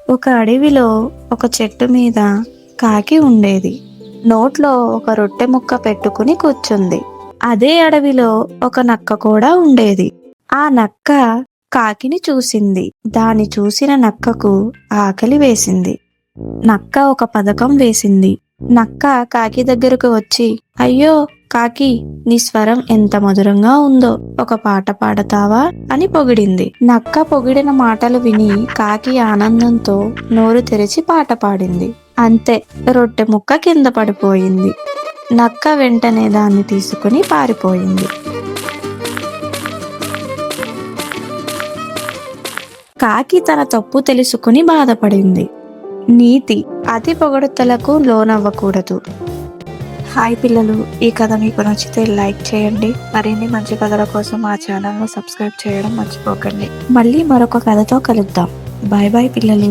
ఒక అడవిలో ఒక చెట్టు మీద కాకి ఉండేది. నోట్లో ఒక రొట్టె ముక్క పెట్టుకుని కూర్చుంది. అదే అడవిలో ఒక నక్క కూడా ఉండేది. ఆ నక్క కాకిని చూసింది. దాని చూసిన నక్కకు ఆకలి వేసింది. నక్క ఒక పథకం వేసింది. నక్క కాకి దగ్గరకు వచ్చి, అయ్యో కాకి, నీ స్వరం ఎంత మధురంగా ఉందో, ఒక పాట పాడతావా అని పొగిడింది. నక్క పొగిడిన మాటలు విని కాకి ఆనందంతో నోరు తెరిచి పాట పాడింది. అంతే, రొట్టె ముక్క కింద పడిపోయింది. నక్క వెంటనే దాన్ని తీసుకుని పారిపోయింది. కాకి తన తప్పు తెలుసుకుని బాధపడింది. నీతి: అతి పొగడుతలకు లోనవ్వకూడదు. హాయ్ పిల్లలు, ఈ కథ మీకు నచ్చితే లైక్ చేయండి. మరిన్ని మంచి కథల కోసం మా ఛానల్ను సబ్స్క్రైబ్ చేయడం మర్చిపోకండి. మళ్ళీ మరొక కథతో కలుద్దాం. బాయ్ బాయ్ పిల్లలు.